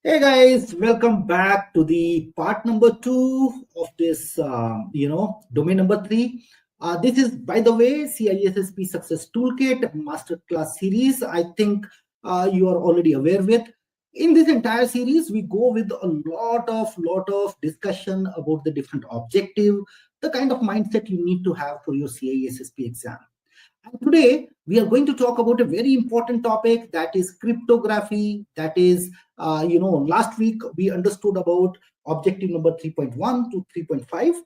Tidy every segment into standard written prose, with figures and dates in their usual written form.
Hey guys, welcome back to the part number 2 of this, domain number 3. This is, by the way, CISSP Success Toolkit Masterclass series. I think you are already aware with. In this entire series, we go with a lot of discussion about the different objective, the kind of mindset you need to have for your CISSP exam. And today, we are going to talk about a very important topic, that is cryptography. That is, last week we understood about objective number 3.1 to 3.5.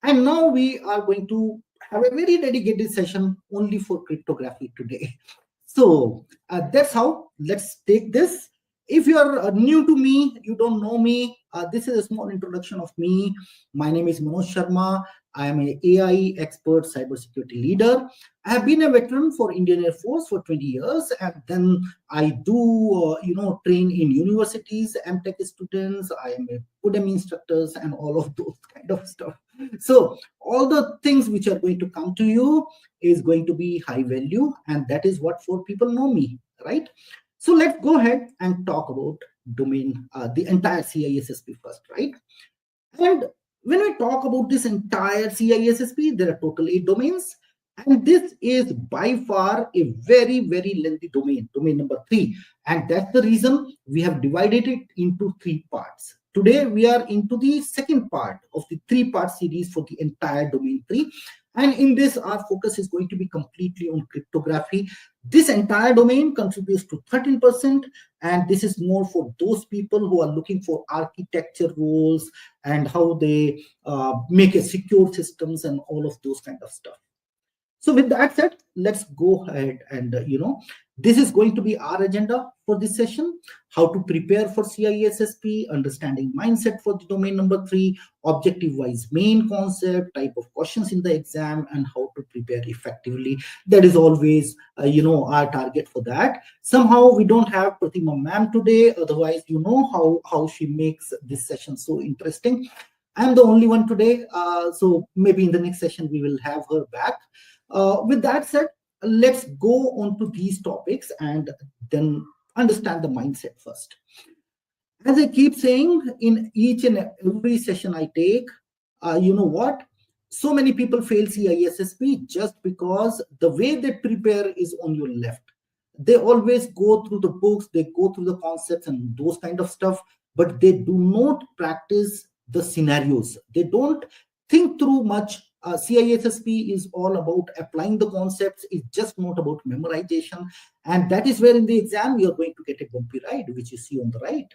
And now we are going to have a very dedicated session only for cryptography today. So that's how, let's take this. If you are new to me, you don't know me, this is a small introduction of me. My name is Manoj Sharma. I am an AI expert cybersecurity leader. I have been a veteran for Indian Air Force for 20 years, and then I do, train in universities, MTech students. I am a Udemy instructors and all of those kind of stuff. So all the things which are going to come to you is going to be high value, and that is what for people know me, right? So let's go ahead and talk about domain, the entire CISSP first, right? And when we talk about this entire CISSP, there are total 8 domains. And this is by far a very lengthy domain number 3. And that's the reason we have divided it into 3 parts. Today, we are into the second part of the 3-part series for the entire domain 3. And in this, our focus is going to be completely on cryptography. This entire domain contributes to 13%, and this is more for those people who are looking for architecture roles and how they make a secure systems and all of those kind of stuff. So with that said, let's go ahead and, this is going to be our agenda for this session: how to prepare for CISSP, understanding mindset for the domain number 3, objective-wise main concept, type of questions in the exam, and how to prepare effectively. That is always, our target for that. Somehow we don't have Pratima ma'am today. Otherwise, you know how she makes this session so interesting. I'm the only one today. So maybe in the next session, we will have her back. With that said, let's go on to these topics and then understand the mindset first. As I keep saying in each and every session I take, you know what? So many people fail CISSP just because the way they prepare is on your left. They always go through the books, they go through the concepts and those kind of stuff, but they do not practice the scenarios. They don't think through much. CISSP is all about applying the concepts. It's just not about memorization. And that is where in the exam, you're going to get a bumpy ride, which you see on the right.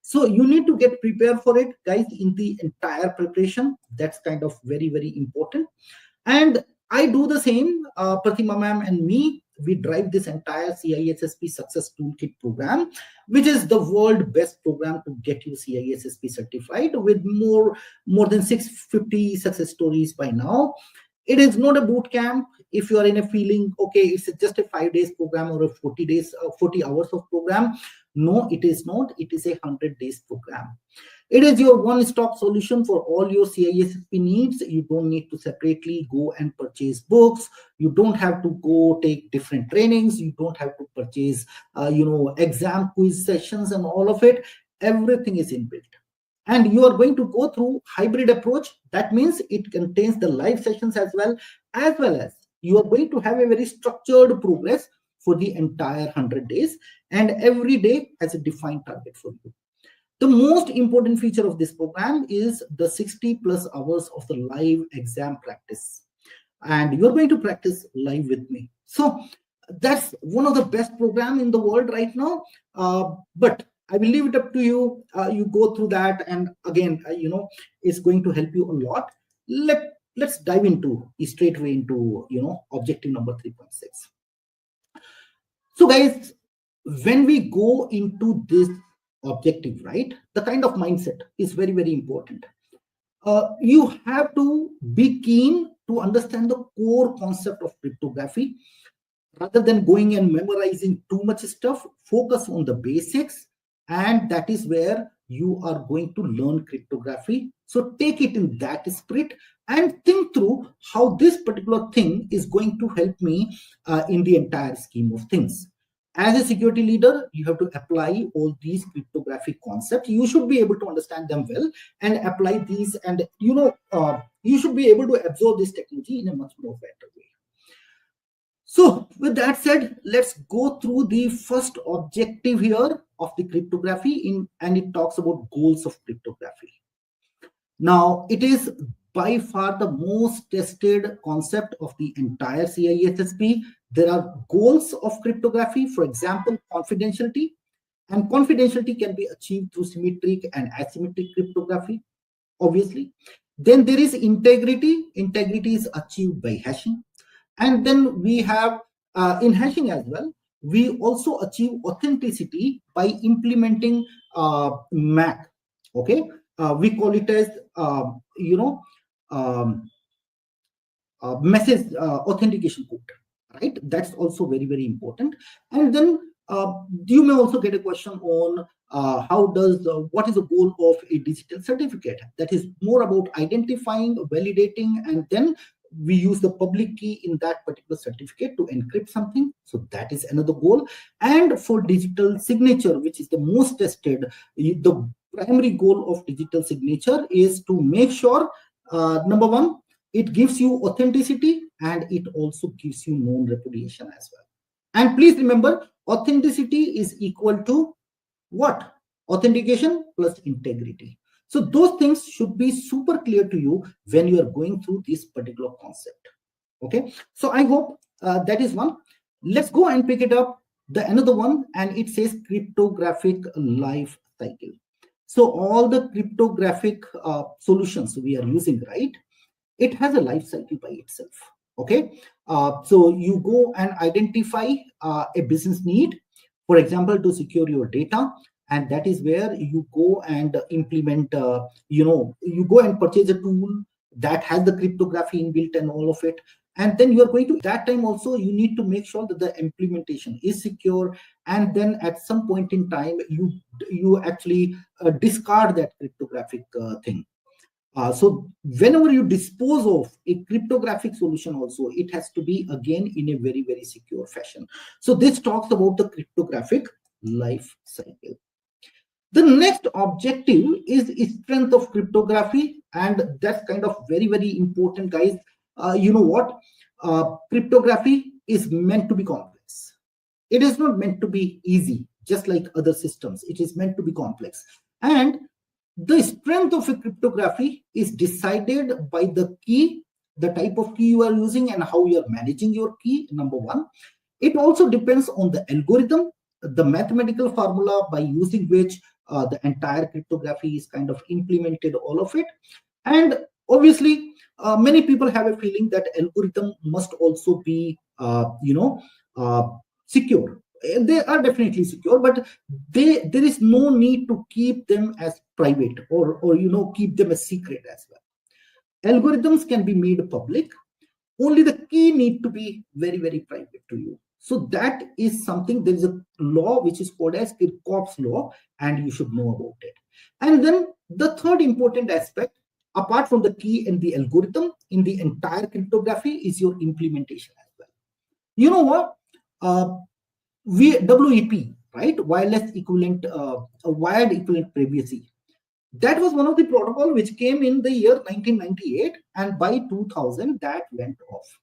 So you need to get prepared for it, guys, in the entire preparation. That's kind of very important. And I do the same. Pratima ma'am and me, we drive this entire CISSP Success Toolkit program, which is the world best program to get you CISSP certified, with more than 650 success stories by now. It is not a boot camp. If you are in a feeling, okay, it's just a 5 days program or a 40 hours of program. No, it is not. It is a 100 days program. It is your one-stop solution for all your CISSP needs. You don't need to separately go and purchase books. You don't have to go take different trainings. You don't have to purchase, exam quiz sessions and all of it. Everything is inbuilt. And you are going to go through hybrid approach. That means it contains the live sessions as well as you are going to have a very structured progress for the entire 100 days. And every day has a defined target for you. The most important feature of this program is the 60 plus hours of the live exam practice. And you're going to practice live with me. So that's one of the best programs in the world right now. But I will leave it up to you. You go through that. And again, it's going to help you a lot. Let's dive straight away into, objective number 3.6. So guys, when we go into this objective, right, the kind of mindset is very important. You have to be keen to understand the core concept of cryptography. Rather than going and memorizing too much stuff, focus on the basics, and that is where you are going to learn cryptography. So take it in that spirit and think through how this particular thing is going to help me in the entire scheme of things. As a security leader, you have to apply all these cryptographic concepts. You should be able to understand them well and apply these, and you should be able to absorb this technology in a much more better way. So with that said, let's go through the first objective here of the cryptography and it talks about goals of cryptography. Now, it is by far the most tested concept of the entire CISSP. There are goals of cryptography, for example, confidentiality. And confidentiality can be achieved through symmetric and asymmetric cryptography, obviously. Then there is integrity. Integrity is achieved by hashing. And then we have in hashing as well, we also achieve authenticity by implementing MAC. Okay, we call it as message authentication code, right? That's also very, very important. And then you may also get a question on what is the goal of a digital certificate? That is more about identifying, validating, and then we use the public key in that particular certificate to encrypt something. So that is another goal. And for digital signature, which is the most tested, the primary goal of digital signature is to make sure, number one, it gives you authenticity and it also gives you known repudiation as well. And please remember, authenticity is equal to what? Authentication plus integrity. So those things should be super clear to you when you are going through this particular concept. Okay, so I hope that is one. Let's go and pick it up. Another one, and it says cryptographic life cycle. So all the cryptographic solutions we are using, right? It has a life cycle by itself. Okay, so you go and identify a business need, for example, to secure your data. And that is where you go and implement, you go and purchase a tool that has the cryptography inbuilt and all of it. And then you are going to, that time also, you need to make sure that the implementation is secure. And then at some point in time, you actually discard that cryptographic thing. So whenever you dispose of a cryptographic solution also, it has to be again in a very, very secure fashion. So this talks about the cryptographic life cycle. The next objective is strength of cryptography, and that's kind of very, very important, guys. You know what? Cryptography is meant to be complex. It is not meant to be easy, just like other systems. It is meant to be complex. And the strength of a cryptography is decided by the key, the type of key you are using, and how you are managing your key, number one. It also depends on the algorithm, the mathematical formula by using which the entire cryptography is kind of implemented, all of it. And obviously, many people have a feeling that algorithm must also be, secure. They are definitely secure, but there is no need to keep them as private or keep them as secret as well. Algorithms can be made public. Only the key need to be very, very private to you. So that is something, there is a law which is called as Kirchhoff's law, and you should know about it. And then the third important aspect, apart from the key and the algorithm in the entire cryptography, is your implementation as well. You know what? WEP, right? Wireless equivalent, wired equivalent privacy. That was one of the protocol which came in the year 1998, and by 2000 that went off.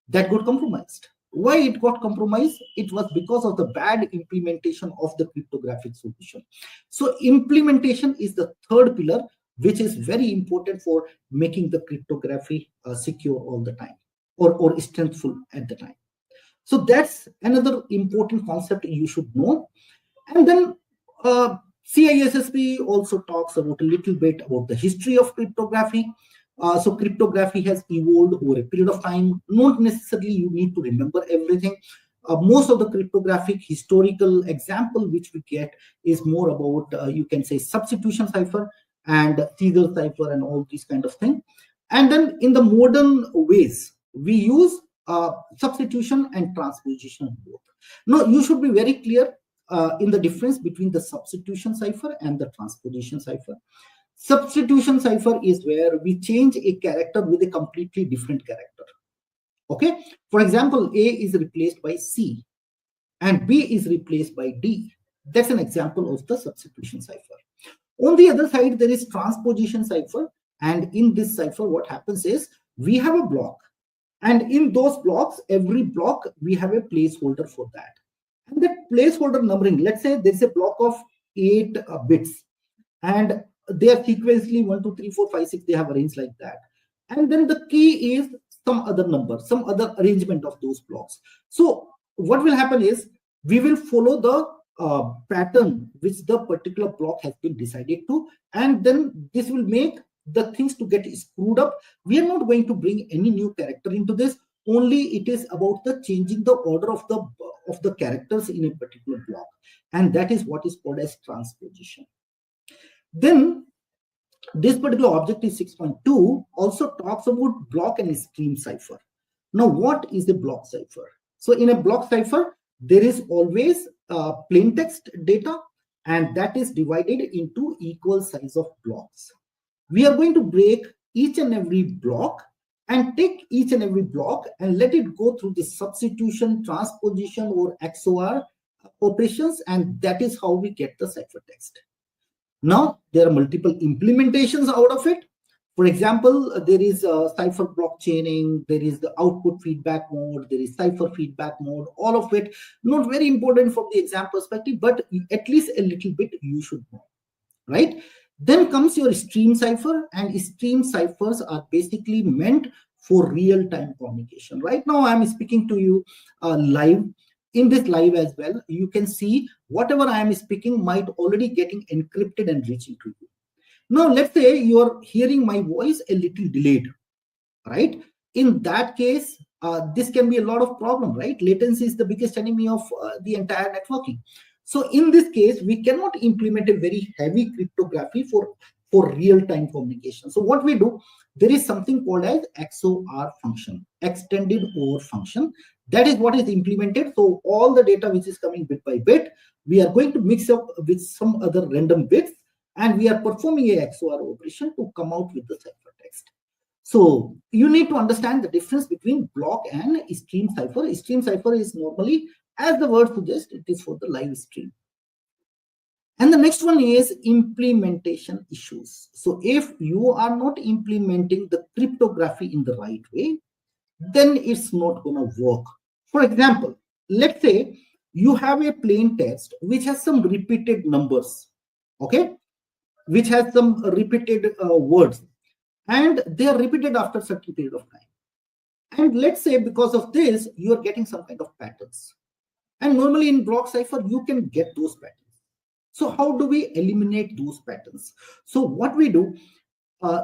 That got compromised. Why it got compromised? It was because of the bad implementation of the cryptographic solution. So implementation is the third pillar, which is very important for making the cryptography secure all the time, or strengthful at the time. So that's another important concept you should know. And then CISSP also talks about a little bit about the history of cryptography. So cryptography has evolved over a period of time. Not necessarily you need to remember everything. Most of the cryptographic historical example which we get is more about, you can say, substitution cipher and Caesar cipher and all these kind of things. And then in the modern ways, we use substitution and transposition both. Now, you should be very clear in the difference between the substitution cipher and the transposition cipher. Substitution cipher is where we change a character with a completely different character. Okay, for example, A is replaced by C, and B is replaced by D. That's an example of the substitution cipher. On the other side, there is transposition cipher. And in this cipher, what happens is we have a block. And in those blocks, every block, we have a placeholder for that. And that placeholder numbering, let's say there's a block of 8 bits. And they are sequentially 1, 2, 3, 4, 5, 6. They have arranged like that. And then the key is some other number, some other arrangement of those blocks. So what will happen is we will follow the pattern which the particular block has been decided to, and then this will make the things to get screwed up. We are not going to bring any new character into this. Only it is about the changing the order of the characters in a particular block, and that is what is called as transposition. Then this particular objective 6.2 also talks about block and stream cipher. Now, what is a block cipher? So in a block cipher, there is always plain text data, and that is divided into equal size of blocks. We are going to break each and every block and take each and every block and let it go through the substitution, transposition, or XOR operations, and that is how we get the ciphertext. Now, there are multiple implementations out of it. For example, there is cipher block chaining, there is the output feedback mode, there is cipher feedback mode, all of it. Not very important from the exam perspective, but at least a little bit you should know, right? Then comes your stream cipher, and stream ciphers are basically meant for real-time communication. Right now, I'm speaking to you live. In this live as well, you can see whatever I am speaking might already getting encrypted and reaching to you. Now, let's say you are hearing my voice a little delayed, right? In that case, this can be a lot of problem, right? Latency is the biggest enemy of the entire networking. So in this case, we cannot implement a very heavy cryptography for real-time communication. So what we do, there is something called as XOR function, extended OR function. That is what is implemented. So all the data which is coming bit by bit, we are going to mix up with some other random bits, and we are performing a XOR operation to come out with the ciphertext. So you need to understand the difference between block and stream cipher. Stream cipher is normally, as the word suggests, it is for the live stream. And the next one is implementation issues. So if you are not implementing the cryptography in the right way, then it's not going to work. For example, let's say you have a plain text which has some repeated numbers, okay, which has some repeated words, and they are repeated after a certain period of time. And let's say because of this, you are getting some kind of patterns. And normally in block cipher, you can get those patterns. So how do we eliminate those patterns? So what we do,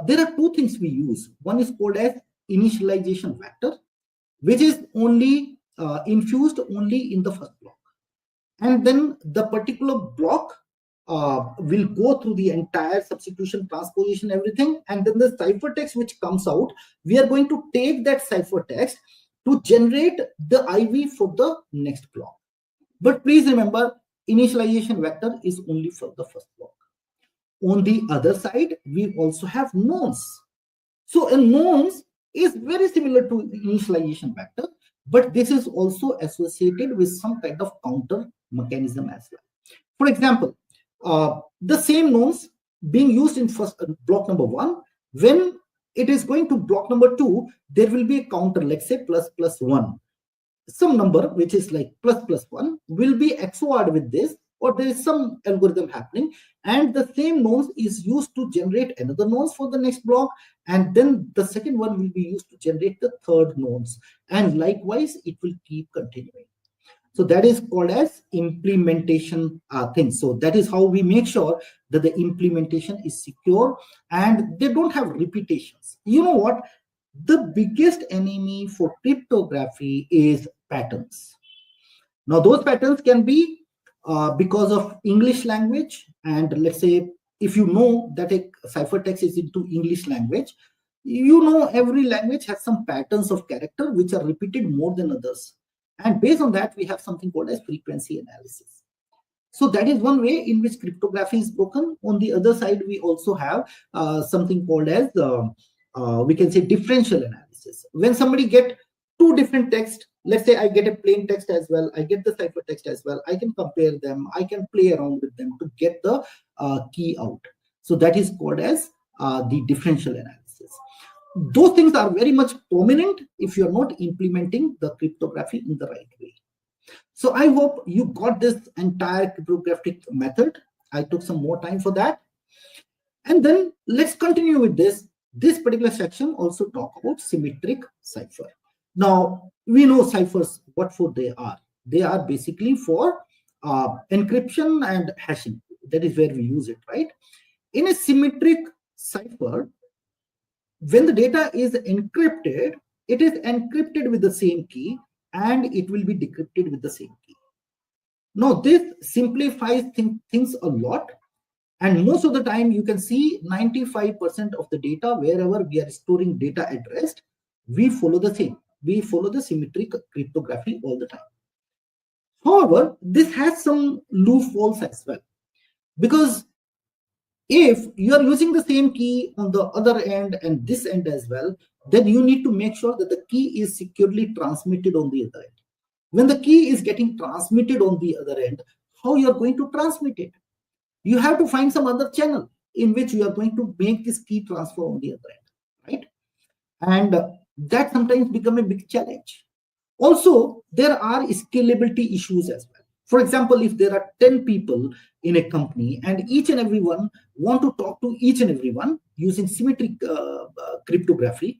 there are two things we use. One is called as initialization vector, which is only infused only in the first block. And then the particular block will go through the entire substitution, transposition, everything. And then the ciphertext which comes out, we are going to take that ciphertext to generate the IV for the next block. But please remember, initialization vector is only for the first block. On the other side, we also have nonce. So a nonce is very similar to initialization vector, but this is also associated with some kind of counter mechanism as well. For example, the same nonce being used in first block number 1, when it is going to block number 2, there will be a counter, let's say ++1. Some number which is like ++1 will be XOR'd with this, or there is some algorithm happening, and the same nonce is used to generate another nonce for the next block, and then the second one will be used to generate the third nonce, and likewise it will keep continuing. So that is called as implementation thing. So that is how we make sure that the implementation is secure and they don't have repetitions. You know what? The biggest enemy for cryptography is patterns. Now those patterns can be because of English language, and let's say if you know that a ciphertext is into English language, you know every language has some patterns of character which are repeated more than others, and based on that we have something called as frequency analysis. So that is one way in which cryptography is broken. On the other side, we also have something called as we can say differential analysis. When somebody get two different texts. Let's say I get a plain text as well, I get the ciphertext as well. I can compare them, I can play around with them to get the key out. So that is called as the differential analysis. Those things are very much prominent if you're not implementing the cryptography in the right way. So I hope you got this entire cryptographic method. I took some more time for that. And then let's continue with this. This particular section also talk about symmetric cipher. Now, we know ciphers, what for they are. They are basically for encryption and hashing. That is where we use it, right? In a symmetric cipher, when the data is encrypted, it is encrypted with the same key and it will be decrypted with the same key. Now, this simplifies things a lot. And most of the time, you can see 95% of the data, wherever we are storing data at rest, we follow the same. We follow the symmetric cryptography all the time. However, this has some loopholes as well. Because if you are using the same key on the other end and this end as well, then you need to make sure that the key is securely transmitted on the other end. When the key is getting transmitted on the other end, how you are going to transmit it? You have to find some other channel in which you are going to make this key transfer on the other end, right? And that sometimes becomes a big challenge. Also, there are scalability issues as well. For example, if there are 10 people in a company and each and everyone want to talk to each and everyone using symmetric cryptography,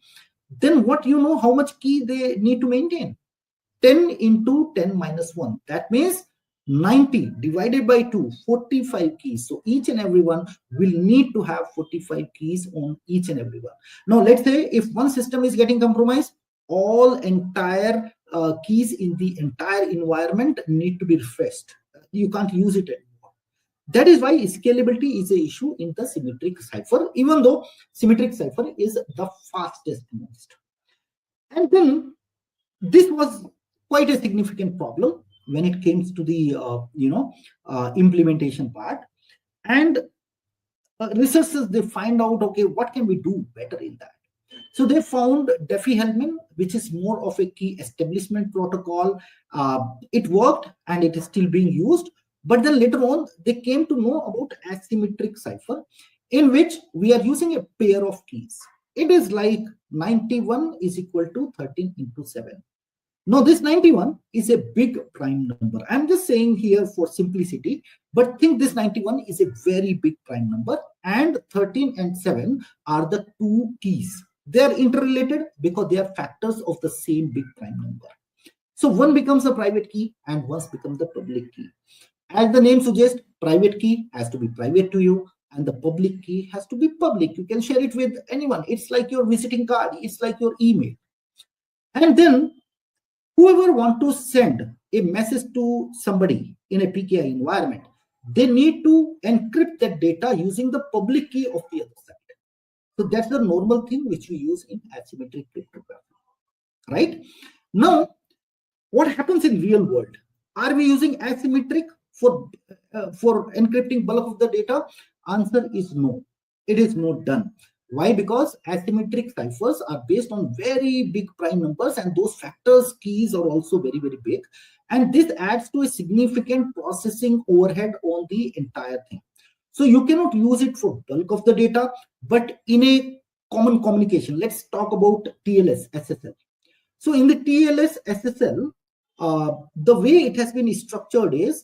then what how much key they need to maintain? 10 into 10 minus 1. That means 90 divided by 2, 45 keys. So each and everyone will need to have 45 keys on each and everyone. Now, let's say if one system is getting compromised, all entire keys in the entire environment need to be refreshed. You can't use it anymore. That is why scalability is an issue in the symmetric cipher, even though symmetric cipher is the fastest most. And then this was quite a significant problem when it comes to the implementation part. And researchers, they find out, okay, what can we do better in that? So they found Diffie-Hellman, which is more of a key establishment protocol. It worked and it is still being used. But then later on, they came to know about asymmetric cipher, in which we are using a pair of keys. It is like 91 is equal to 13 into 7. Now, this 91 is a big prime number. I'm just saying here for simplicity, but think this 91 is a very big prime number, and 13 and 7 are the two keys. They are interrelated because they are factors of the same big prime number. So one becomes a private key and one becomes the public key. As the name suggests, private key has to be private to you and the public key has to be public. You can share it with anyone. It's like your visiting card. It's like your email. And then whoever wants to send a message to somebody in a PKI environment, they need to encrypt that data using the public key of the other side. So that's the normal thing which we use in asymmetric cryptography, right? Now, what happens in real world? Are we using asymmetric for encrypting bulk of the data? Answer is no. It is not done. Why? Because asymmetric ciphers are based on very big prime numbers, and those factors keys are also very, very big. And this adds to a significant processing overhead on the entire thing. So you cannot use it for bulk of the data, but in a common communication, let's talk about TLS SSL. So in the TLS SSL, the way it has been structured is,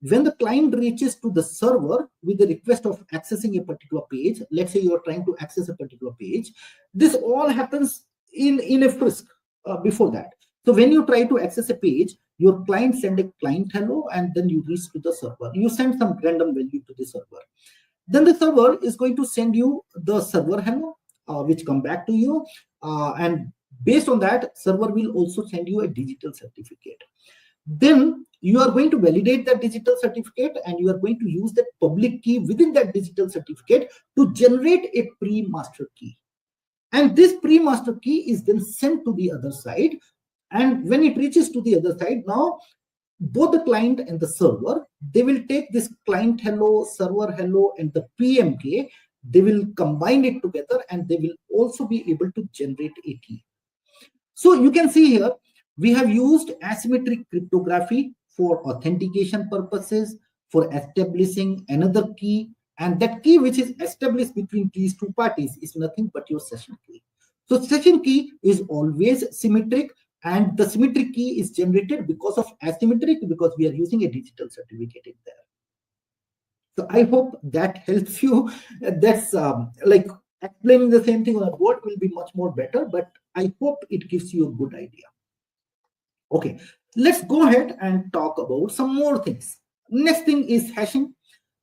when the client reaches to the server with the request of accessing a particular page, let's say you are trying to access a particular page, this all happens in a CRISC before that. So when you try to access a page, your client send a client hello, and then you reach to the server. You send some random value to the server. Then the server is going to send you the server hello, which come back to you. And based on that, server will also send you a digital certificate. Then you are going to validate that digital certificate, and you are going to use that public key within that digital certificate to generate a pre-master key. And this pre-master key is then sent to the other side. And when it reaches to the other side, now both the client and the server, they will take this client hello, server hello, and the PMK, they will combine it together, and they will also be able to generate a key. So you can see here, we have used asymmetric cryptography for authentication purposes, for establishing another key, and that key which is established between these two parties is nothing but your session key. So session key is always symmetric, and the symmetric key is generated because of asymmetric, because we are using a digital certificate in there. So I hope that helps you. That's like explaining the same thing on a board will be much more better, but I hope it gives you a good idea. Okay, let's go ahead and talk about some more things. Next thing is hashing,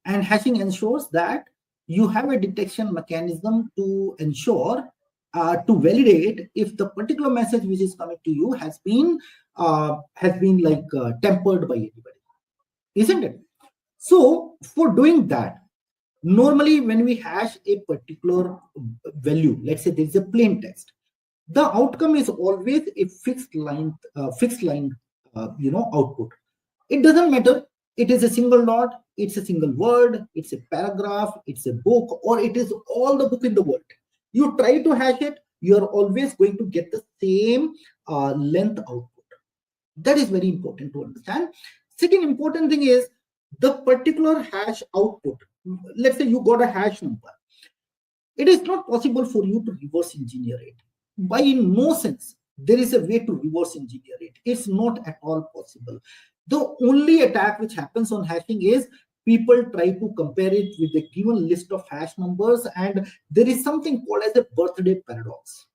and hashing ensures that you have a detection mechanism to ensure to validate if the particular message which is coming to you has been tempered by anybody, isn't it? So for doing that, normally when we hash a particular value, let's say there is a plain text, the outcome is always a fixed line output. It doesn't matter it is a single dot, it's a single word, it's a paragraph, it's a book, or it is all the book in the world. You try to hash it, you are always going to get the same length output. That is very important to understand. Second important thing is the particular hash output. Let's say you got a hash number. It is not possible for you to reverse engineer it. By no sense there is a way to reverse engineer it. It's not at all possible. The only attack which happens on hashing is people try to compare it with a given list of hash numbers, and there is something called as a birthday paradox.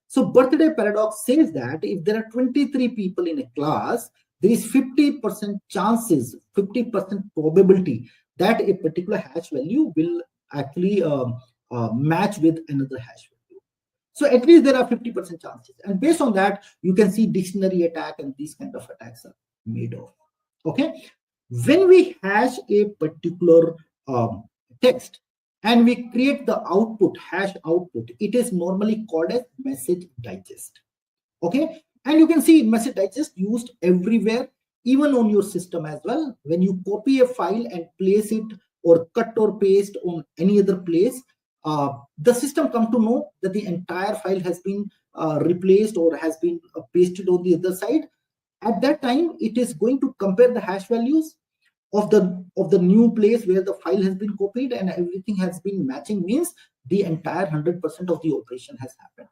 So birthday paradox says that if there are 23 people in a class, there is 50% chances, 50% probability that a particular hash value will actually match with another hash value. So at least there are 50% chances. And based on that, you can see dictionary attack and these kind of attacks are made of. Okay. When we hash a particular text and we create the output, hash output, it is normally called as message digest. Okay. And you can see message digest used everywhere, even on your system as well. When you copy a file and place it or cut or paste on any other place, the system comes to know that the entire file has been replaced or has been pasted on the other side. At that time, it is going to compare the hash values of the new place where the file has been copied, and everything has been matching, means the entire 100% of the operation has happened.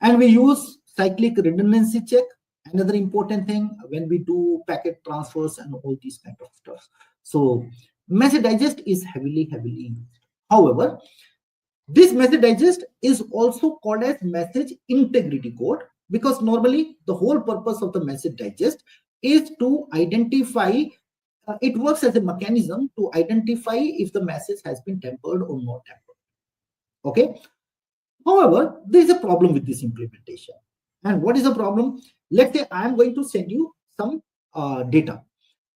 And we use cyclic redundancy check, another important thing when we do packet transfers and all these kind of stuff. So message digest is heavily used. However, this message digest is also called as message integrity code, because normally the whole purpose of the message digest is to identify, it works as a mechanism to identify if the message has been tempered or not tempered. Okay. However, there is a problem with this implementation. And what is the problem? Let's say I am going to send you some data.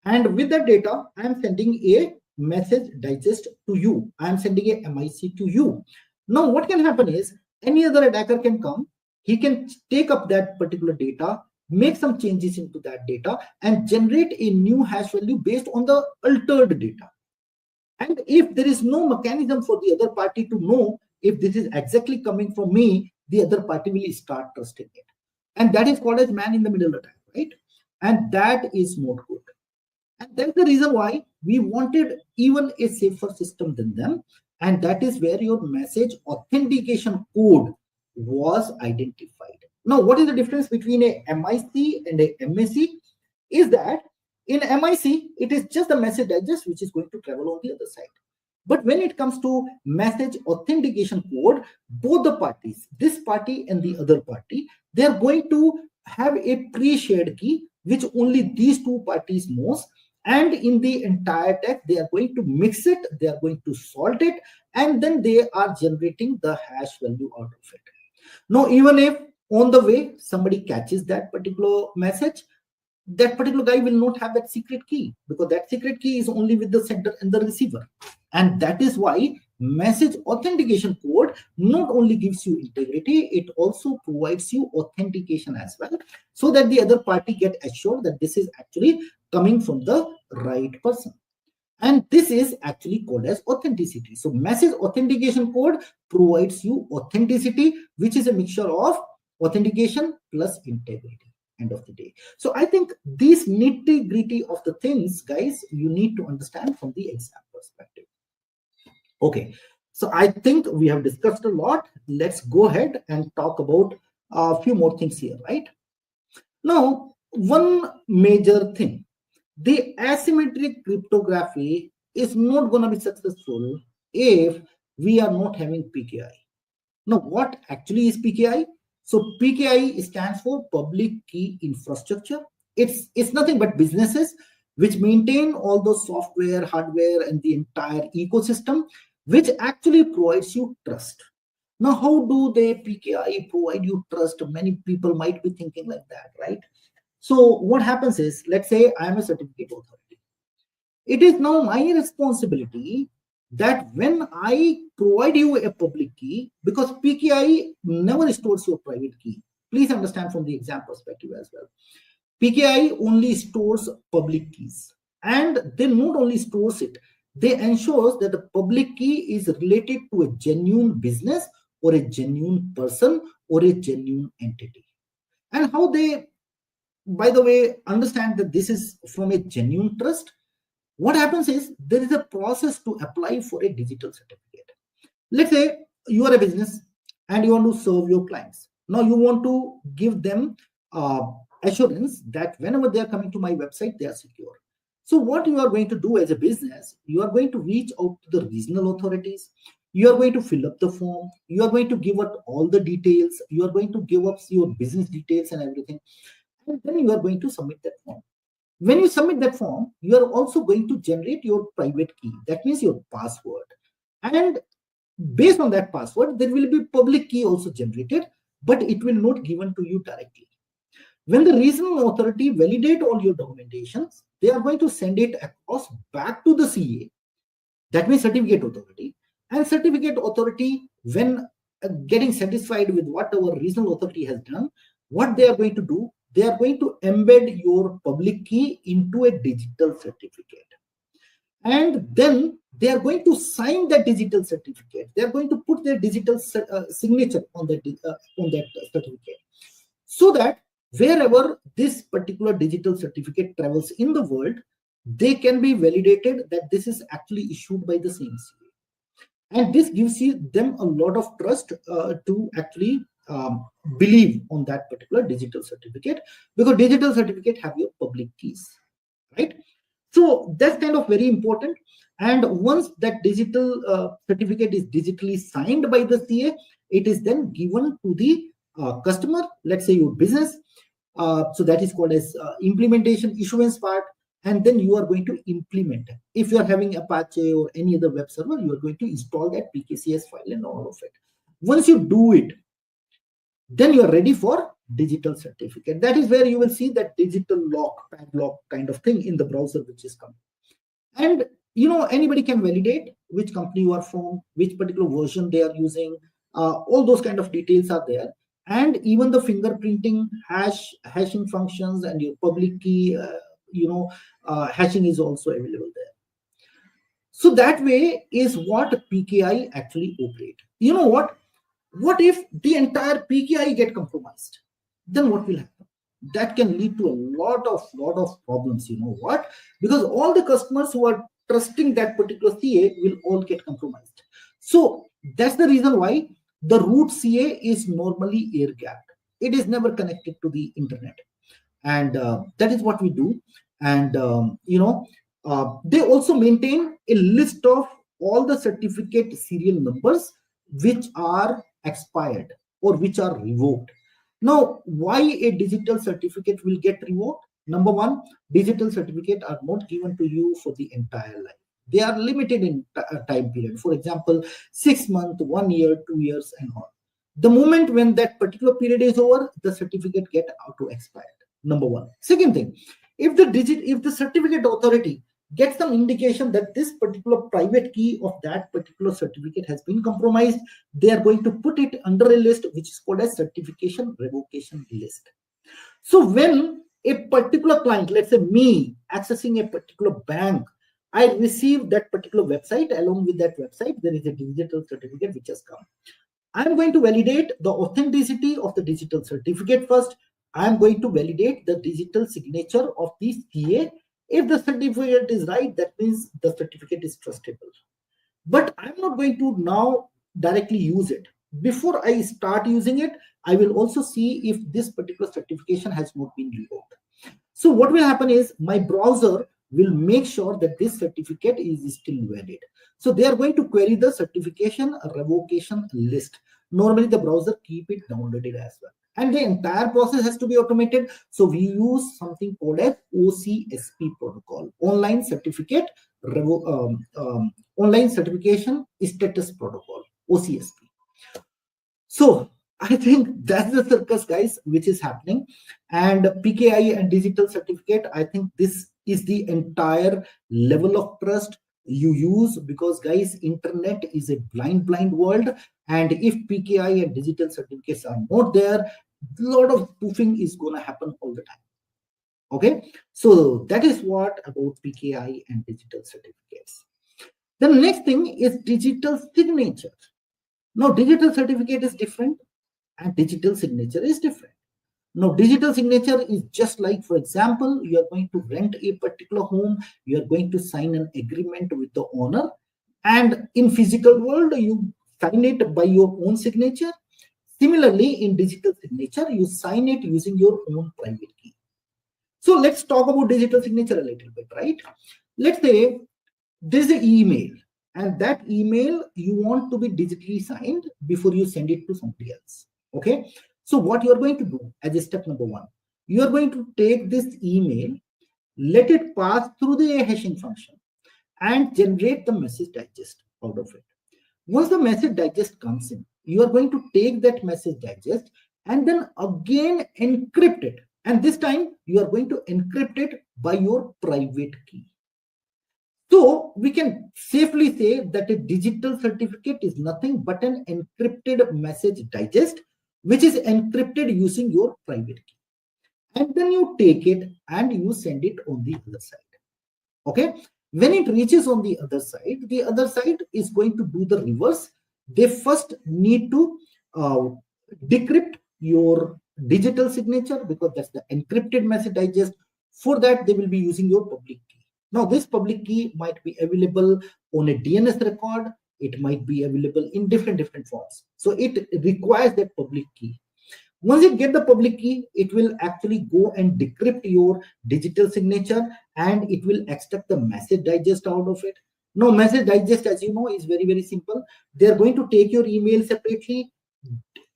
And with that data, I am sending a message digest to you. I am sending a MIC to you. Now, what can happen is any other attacker can come. He can take up that particular data, make some changes into that data, and generate a new hash value based on the altered data. And if there is no mechanism for the other party to know if this is exactly coming from me, the other party will start trusting it. And that is called as man-in-the-middle attack, right? And that is not good. And that's the reason why we wanted even a safer system than them. And that is where your message authentication code was identified. Now, what is the difference between a MIC and a MAC? Is that in MIC, it is just the message digest which is going to travel on the other side. But when it comes to message authentication code, both the parties, this party and the other party, they are going to have a pre-shared key which only these two parties knows. And in the entire text, they are going to mix it, they are going to sort it, and then they are generating the hash value out of it. Now, even if on the way somebody catches that particular message, that particular guy will not have that secret key, because that secret key is only with the sender and the receiver. And that is why message authentication code not only gives you integrity, it also provides you authentication as well, so that the other party get assured that this is actually coming from the right person. And this is actually called as authenticity. So message authentication code provides you authenticity, which is a mixture of Authentication plus integrity, end of the day. So I think these nitty-gritty of the things, guys, you need to understand from the exam perspective. Okay, so I think we have discussed a lot. Let's go ahead and talk about a few more things here, right? Now, one major thing, the asymmetric cryptography is not going to be successful if we are not having PKI. Now, what actually is PKI? So PKI stands for Public Key Infrastructure. It's nothing but businesses which maintain all the software, hardware, and the entire ecosystem, which actually provides you trust. Now, how do they PKI provide you trust? Many people might be thinking like that, right? So what happens is, let's say I am a certificate authority. It is now my responsibility that when I provide you a public key, because PKI never stores your private key. Please understand from the exam perspective as well. PKI only stores public keys, and they not only stores it, they ensures that the public key is related to a genuine business or a genuine person or a genuine entity. And how they, by the way, understand that this is from a genuine trust? What happens is there is a process to apply for a digital certificate. Let's say you are a business and you want to serve your clients. Now you want to give them assurance that whenever they are coming to my website, they are secure. So what you are going to do as a business, you are going to reach out to the regional authorities. You are going to fill up the form. You are going to give out all the details. You are going to give up your business details and everything. And then you are going to submit that form. When you submit that form, you are also going to generate your private key. That means your password. And based on that password, there will be public key also generated, but it will not given to you directly. When the regional authority validate all your documentations, they are going to send it across back to the CA. That means certificate authority. And certificate authority, when getting satisfied with what our regional authority has done, what they are going to do, they are going to embed your public key into a digital certificate. And then they are going to sign that digital certificate. They are going to put their digital signature on that certificate, so that wherever this particular digital certificate travels in the world, they can be validated that this is actually issued by the same CA. And this gives them a lot of trust to actually believe on that particular digital certificate, because digital certificate have your public keys, right? So that's kind of very important. And once that digital certificate is digitally signed by the CA, it is then given to the customer, let's say your business. So that is called as implementation issuance part. And then you are going to implement. If you are having Apache or any other web server, you are going to install that PKCS file and all of it. Once you do it, then you are ready for digital certificate. That is where you will see that digital lock, padlock kind of thing in the browser which is coming. And anybody can validate which company you are from, which particular version they are using. All those kind of details are there. And even the fingerprinting, hashing functions, and your public key, hashing is also available there. So that way is what PKI actually operate. You know what? What if the entire PKI get compromised? Then what will happen? That can lead to a lot of problems. You know what? Because all the customers who are trusting that particular CA will all get compromised. So that's the reason why the root CA is normally air gapped. It is never connected to the internet, and that is what we do. And they also maintain a list of all the certificate serial numbers which are expired or which are revoked. Now, why a digital certificate will get revoked? Number one, digital certificates are not given to you for the entire life. They are limited in time period. For example, 6 months, 1 year, 2 years, and all. The moment when that particular period is over, the certificate get auto expired. Number one. Second thing, if the certificate authority gets some indication that this particular private key of that particular certificate has been compromised, they are going to put it under a list which is called as certification revocation list. So when a particular client, let's say me, accessing a particular bank, I receive that particular website. Along with that website, there is a digital certificate which has come. I'm going to validate the authenticity of the digital certificate first. I'm going to validate the digital signature of the CA. If the certificate is right, that means the certificate is trustable. But I'm not going to now directly use it. Before I start using it, I will also see if this particular certification has not been revoked. So what will happen is my browser will make sure that this certificate is still valid. So they are going to query the certification revocation list. Normally the browser keep it downloaded as well. And the entire process has to be automated. So we use something called as OCSP protocol, online certificate online certification status protocol, OCSP. So I think that's the circus, guys, which is happening. And PKI and digital certificate, I think this is the entire level of trust you use, because guys, internet is a blind world, and if PKI and digital certificates are not there, a lot of spoofing is going to happen all the time. Okay, so that is what about PKI and digital certificates. The next thing is digital signature. Now digital certificate is different and digital signature is different. Now digital signature is just like, for example, you are going to rent a particular home, you are going to sign an agreement with the owner, and in physical world you sign it by your own signature. Similarly, in digital signature, you sign it using your own private key. So let's talk about digital signature a little bit, right? Let's say there's an email, and that email you want to be digitally signed before you send it to somebody else. Okay, so what you are going to do as a step number one, you are going to take this email, let it pass through the hashing function, and generate the message digest out of it. Once the message digest comes in, you are going to take that message digest and then again encrypt it. And this time you are going to encrypt it by your private key. So we can safely say that a digital certificate is nothing but an encrypted message digest, which is encrypted using your private key. And then you take it and you send it on the other side. Okay. When it reaches on the other side is going to do the reverse. They first need to decrypt your digital signature, because that's the encrypted message digest. For that, they will be using your public key. Now, this public key might be available on a DNS record. It might be available in different forms. So it requires that public key. Once you get the public key, it will actually go and decrypt your digital signature, and it will extract the message digest out of it. Now, message digest, as you know, is very simple. They are going to take your email separately,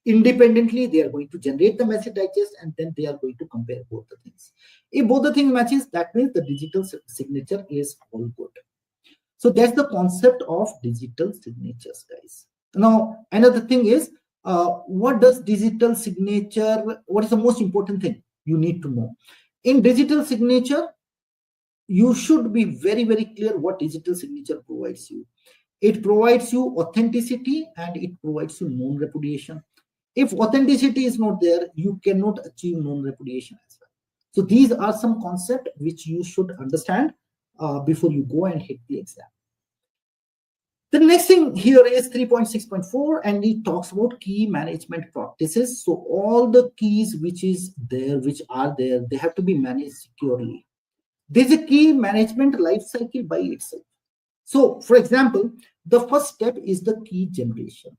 independently. They are going to generate the message digest, and then they are going to compare both the things. If both the things matches, that means the digital signature is all good. So that's the concept of digital signatures, guys. Now, another thing is, what does digital signature, what is the most important thing you need to know? In digital signature, you should be very clear what digital signature provides you. It provides you authenticity and it provides you non-repudiation. If authenticity is not there, you cannot achieve non-repudiation as well. So these are some concepts which you should understand before you go and hit the exam. The next thing here is 3.6.4, and it talks about key management practices. So all the keys which are there, they have to be managed securely. There's a key management lifecycle by itself. So, for example, the first step is the key generation.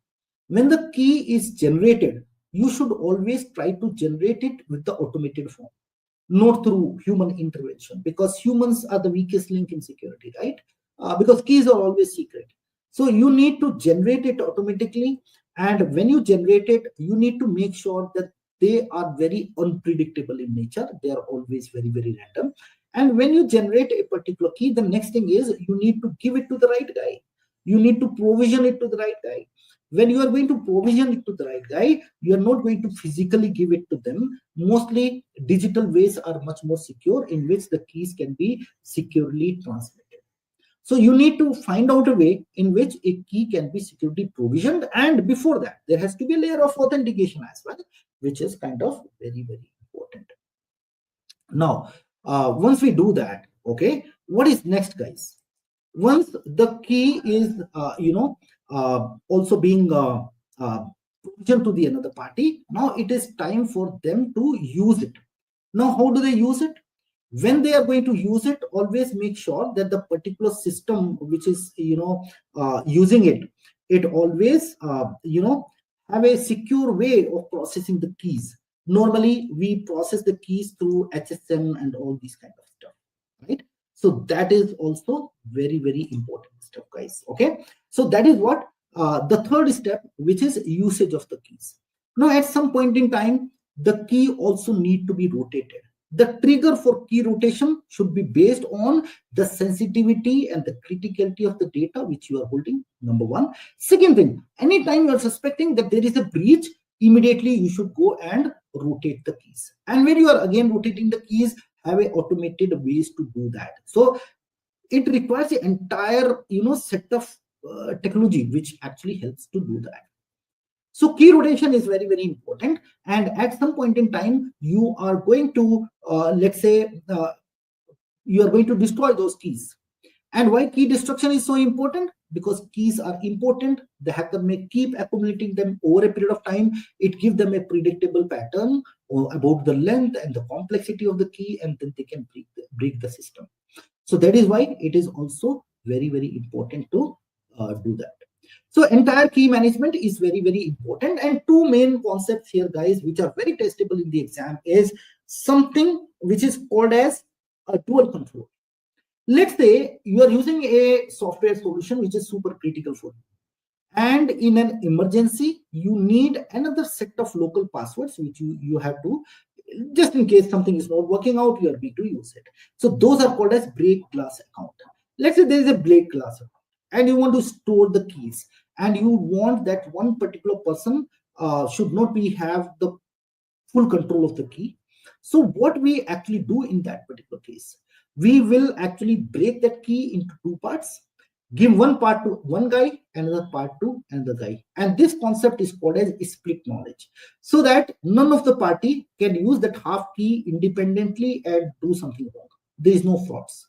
When the key is generated, you should always try to generate it with the automated form, not through human intervention, because humans are the weakest link in security, right? Because keys are always secret. So you need to generate it automatically. And when you generate it, you need to make sure that they are very unpredictable in nature. They are always very random. And when you generate a particular key, the next thing is you need to give it to the right guy. You need to provision it to the right guy. When you are going to provision it to the right guy, you are not going to physically give it to them. Mostly digital ways are much more secure, in which the keys can be securely transmitted. So you need to find out a way in which a key can be securely provisioned. And before that, there has to be a layer of authentication as well, which is kind of very important. Now, once we do that, okay, what is next, guys? Once the key is, also being provision to the another party. Now it is time for them to use it. Now, how do they use it? When they are going to use it, always make sure that the particular system which is using it always have a secure way of processing the keys. Normally we process the keys through HSM and all these kind of stuff, right? So that is also very, very important stuff, guys. Okay, so that is what the third step, which is usage of the keys. Now at some point in time, the key also need to be rotated. The trigger for key rotation should be based on the sensitivity and the criticality of the data which you are holding, number one. Second thing, anytime you are suspecting that there is a breach, immediately you should go and rotate the keys. And when you are again rotating the keys, have a automated ways to do that. So it requires the entire set of technology which actually helps to do that. So key rotation is very, very important. And at some point in time, you are going to, let's say, you are going to destroy those keys. And why key destruction is so important? Because keys are important. The hacker may keep accumulating them over a period of time. It gives them a predictable pattern about the length and the complexity of the key, and then they can break the system. So that is why it is also very, very important to do that. So entire key management is very, very important. And two main concepts here, guys, which are very testable in the exam, is something which is called as a dual control. Let's say you are using a software solution which is super critical for you. And in an emergency, you need another set of local passwords which you have to, just in case something is not working out, you are going to use it. So those are called as break glass account. Let's say there is a break glass account and you want to store the keys, and you want that one particular person should not have the full control of the key. So what we actually do in that particular case, we will actually break that key into two parts, give one part to one guy, another part to another guy. And this concept is called as split knowledge, so that none of the party can use that half key independently and do something wrong. There is no frauds.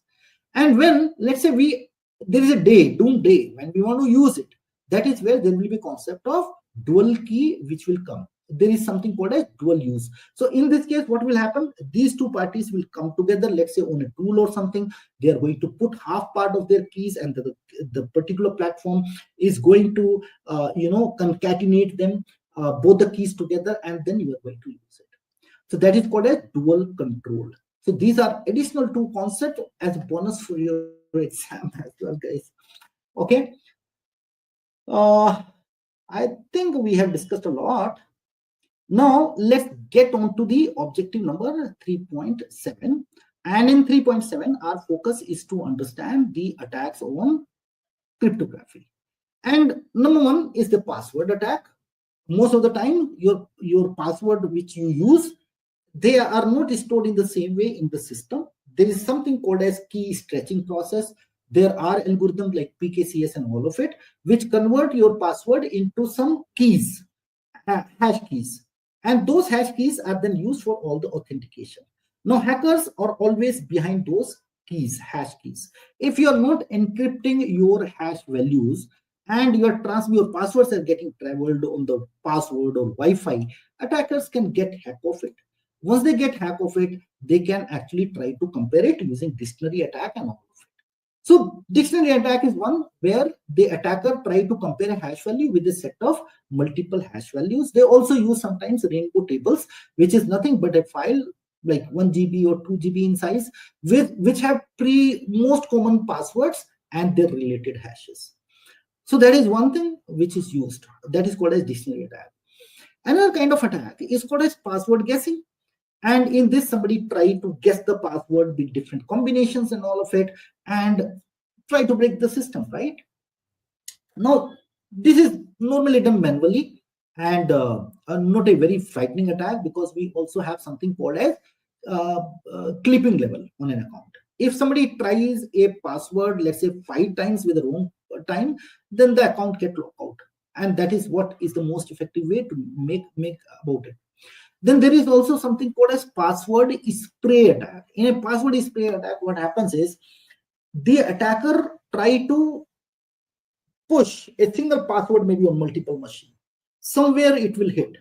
And when, let's say, there is a day, doom day, when we want to use it, that is where there will be concept of dual key which will come. There is something called as dual use. So in this case, what will happen? These two parties will come together, let's say on a tool or something. They are going to put half part of their keys, and the particular platform is going to concatenate them, both the keys together, and then you are going to use it. So that is called as dual control. So these are additional two concepts as a bonus for your exam as well, guys. Okay. I think we have discussed a lot. Now let's get on to the objective number 3.7. And in 3.7, our focus is to understand the attacks on cryptography. And number one is the password attack. Most of the time, your password which you use, they are not stored in the same way in the system. There is something called as key stretching process. There are algorithms like PKCS and all of it, which convert your password into some keys, hash keys. And those hash keys are then used for all the authentication. Now, hackers are always behind those keys, hash keys. If you are not encrypting your hash values and your passwords are getting traveled on the password or Wi-Fi, attackers can get hack of it. Once they get hack of it, they can actually try to compare it using dictionary attack and all of it. So dictionary attack is one where the attacker try to compare a hash value with a set of multiple hash values. They also use sometimes rainbow tables, which is nothing but a file like 1 GB or 2 GB in size, which have most common passwords and their related hashes. So that is one thing which is used. That is called as dictionary attack. Another kind of attack is called as password guessing. And in this, somebody try to guess the password with different combinations and all of it, and try to break the system, right? Now, this is normally done manually and not a very frightening attack, because we also have something called as clipping level on an account. If somebody tries a password, let's say 5 times with the wrong time, then the account gets locked out. And that is what is the most effective way to make about it. Then there is also something called as password spray attack. In a password spray attack, what happens is the attacker try to push a single password maybe on multiple machines. somewhere it will hit.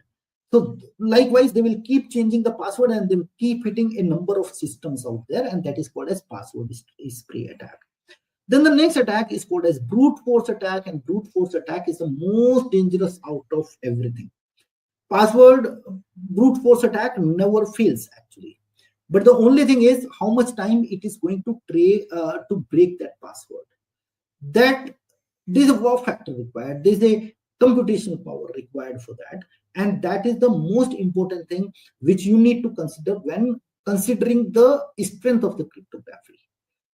So likewise, they will keep changing the password and they will keep hitting a number of systems out there, and that is called as password spray attack. Then the next attack is called as brute force attack, and brute force attack is the most dangerous out of everything. Password brute force attack never fails actually, but the only thing is how much time it is going to break that password. That there's a wow factor required, there's a computational power required for that, and that is the most important thing which you need to consider when considering the strength of the cryptography.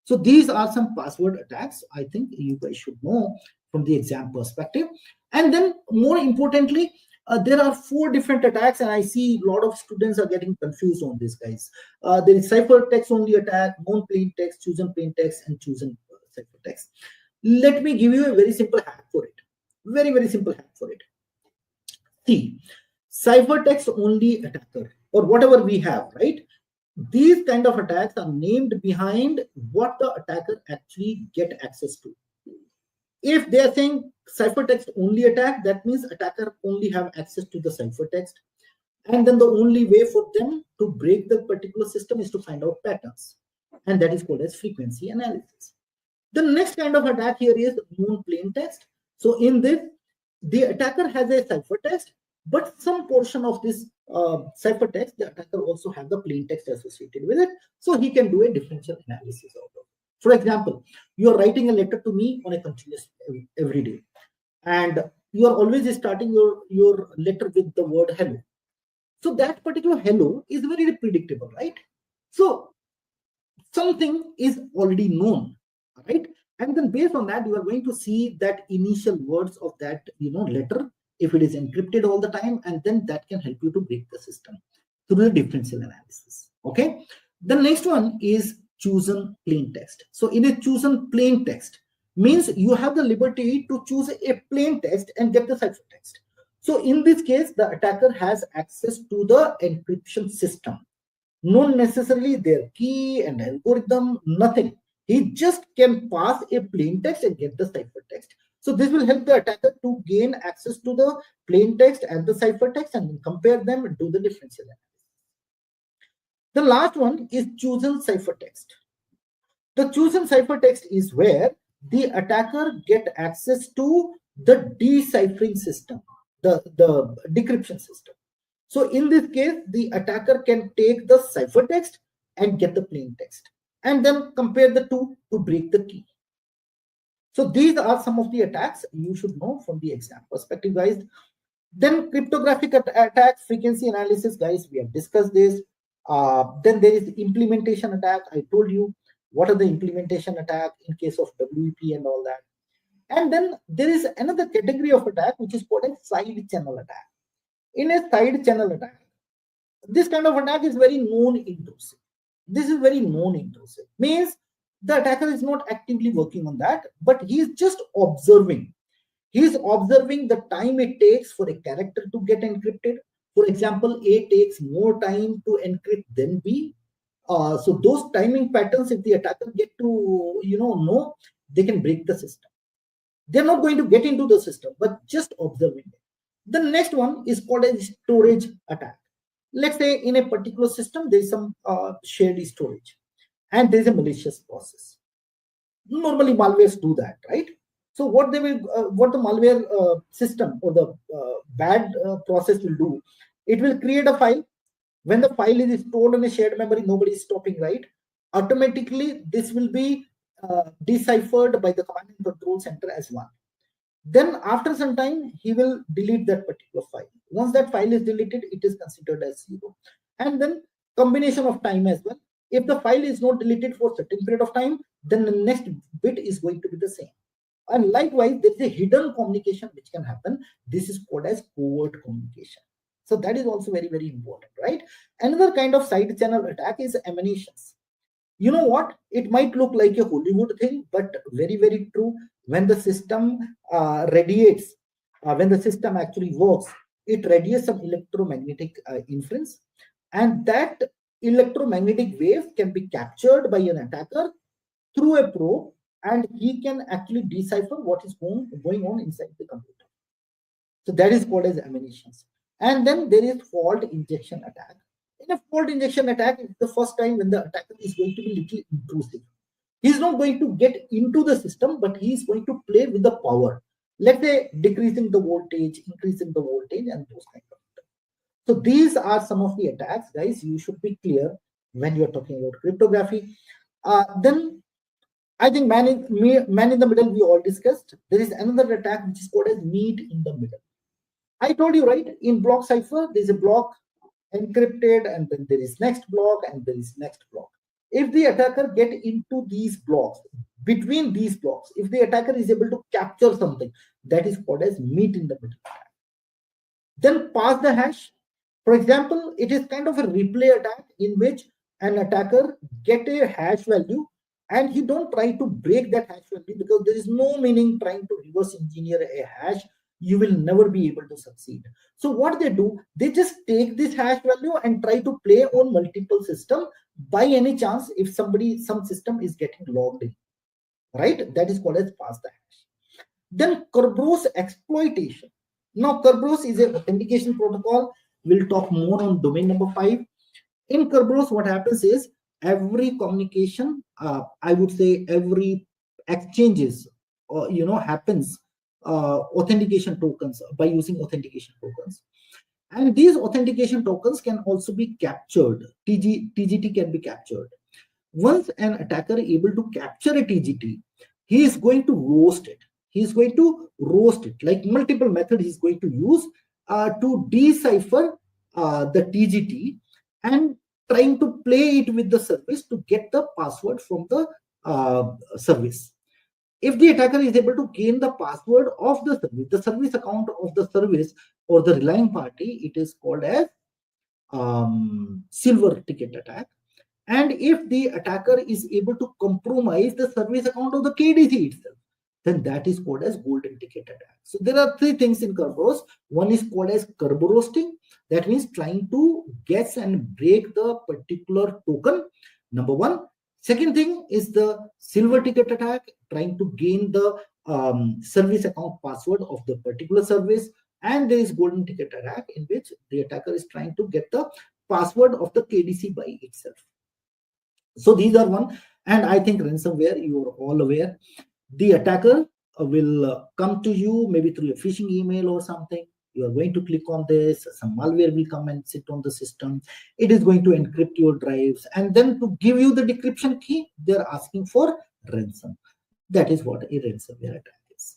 So these are some password attacks I think you guys should know from the exam perspective. And then more importantly, there are 4 different attacks, and I see a lot of students are getting confused on this, guys. There is ciphertext only attack, non-plain text, chosen plain text, and chosen ciphertext. Let me give you a very simple hack for it. Very, very simple hack for it. See, ciphertext only attacker, or whatever we have, right? These kind of attacks are named behind what the attacker actually get access to. If they are saying ciphertext only attack, that means attacker only have access to the ciphertext, and then the only way for them to break the particular system is to find out patterns, and that is called as frequency analysis. The next kind of attack here is non-plain text. So in this, the attacker has a ciphertext, but some portion of this ciphertext, the attacker also have the plain text associated with it, so he can do a differential analysis out of it. For example, you are writing a letter to me on a continuous every day, and you are always starting your letter with the word hello. So that particular hello is very predictable, right? So something is already known, right? And then based on that, you are going to see that initial words of that letter, if it is encrypted all the time, and then that can help you to break the system through the differential analysis. Okay. The next one is chosen plain text. So in a chosen plain text means you have the liberty to choose a plain text and get the ciphertext. So in this case, the attacker has access to the encryption system, not necessarily their key and algorithm, nothing. He just can pass a plain text and get the ciphertext. So this will help the attacker to gain access to the plain text and the ciphertext and compare them and do the differential analysis. The last one is chosen ciphertext. The chosen ciphertext is where the attacker get access to the deciphering system, the decryption system. So in this case, the attacker can take the ciphertext and get the plain text, and then compare the two to break the key. So these are some of the attacks you should know from the exam perspective, guys. Then cryptographic attacks, frequency analysis, guys, we have discussed this. Then there is the implementation attack. I told you what are the implementation attack in case of WEP and all that. And then there is another category of attack which is called a side channel attack. In a side channel attack, this kind of attack is very non-intrusive. This is very non-intrusive. Means the attacker is not actively working on that, but he is just observing. He is observing the time it takes for a character to get encrypted. For example, A takes more time to encrypt than B. So those timing patterns, if the attacker get to know, they can break the system. They're not going to get into the system, but just observing it. The next one is called a storage attack. Let's say in a particular system, there is some shared storage and there is a malicious process. Normally malwares do that, right? So what the malware system or the bad process will do, it will create a file. When the file is stored in a shared memory, nobody is stopping, right? Automatically, this will be deciphered by the command and control center as one. Then after some time, he will delete that particular file. Once that file is deleted, it is considered as 0. And then combination of time as well. If the file is not deleted for a certain period of time, then the next bit is going to be the same. And likewise, there is a hidden communication which can happen. This is called as covert communication. So that is also very, very important, right? Another kind of side channel attack is emanations. You know what? It might look like a Hollywood thing, but very, very true. When the system radiates, when the system actually works, it radiates some electromagnetic inference, and that electromagnetic wave can be captured by an attacker through a probe, and he can actually decipher what is going on inside the computer. So that is called as emanations. And then there is fault injection attack. In a fault injection attack, it's the first time when the attacker is going to be little intrusive. He's not going to get into the system, but he's going to play with the power. Let's say decreasing the voltage, increasing the voltage, and those kind of stuff. So these are some of the attacks, guys. You should be clear when you're talking about cryptography. Then I think man in the middle we all discussed. There is another attack which is called as meet in the middle. I told you, right? In block cipher, there's a block encrypted, and then there is next block, and there is next block. If the attacker get into these blocks, between these blocks, if the attacker is able to capture something, that is called as meet in the middle attack. Then pass the hash. For example, it is kind of a replay attack in which an attacker get a hash value and he don't try to break that hash value, because there is no meaning trying to reverse engineer a hash. You will never be able to succeed. So what they do, they just take this hash value and try to play on multiple systems by any chance if some system is getting logged in, right? That is called as pass the hash. Then Kerberos exploitation. Now Kerberos is an authentication protocol. We'll talk more on domain number 5. In Kerberos, what happens is every communication, I would say every exchanges, happens authentication tokens, by using authentication tokens. And these authentication tokens can also be captured. TGT can be captured. Once an attacker is able to capture a TGT, he is going to roast it. He is going to roast it, like multiple methods he's going to use to decipher the TGT and trying to play it with the service to get the password from the service. If the attacker is able to gain the password of the service account of the service or the relying party, it is called as silver ticket attack. And if the attacker is able to compromise the service account of the KDC itself, then that is called as golden ticket attack. So there are 3 things in Kerberos. One is called as Kerberosting. That means trying to guess and break the particular token. Number 1. Second thing is the silver ticket attack, trying to gain the service account password of the particular service. And there is golden ticket attack, in which the attacker is trying to get the password of the KDC by itself. So these are one. And I think ransomware, you are all aware. The attacker will come to you maybe through a phishing email or something. You are going to click on this, some malware will come and sit on the system. It is going to encrypt your drives, and then to give you the decryption key, they're asking for ransom. That is what a ransomware attack is.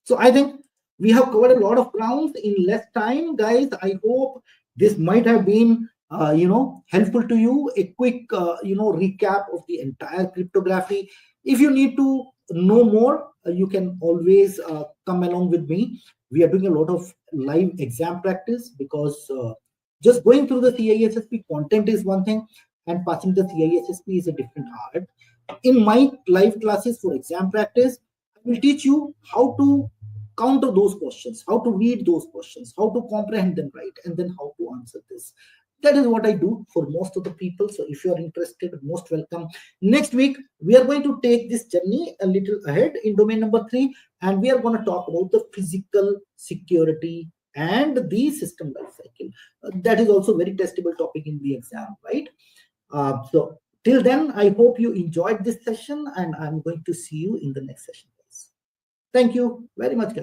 So I think we have covered a lot of ground in less time, guys. I hope this might have been helpful to you. A quick recap of the entire cryptography. If you need to know more, you can always come along with me. We are doing a lot of live exam practice, because just going through the CISSP content is one thing, and passing the CISSP is a different art. In my live classes for exam practice, I will teach you how to counter those questions, how to read those questions, how to comprehend them right, and then how to answer this. That is what I do for most of the people. So if you are interested, most welcome. Next week, we are going to take this journey a little ahead in domain number 3, and we are going to talk about the physical security and the system life cycle. That is also very testable topic in the exam, right? So till then, I hope you enjoyed this session, and I'm going to see you in the next session, guys. Thank you very much, guys.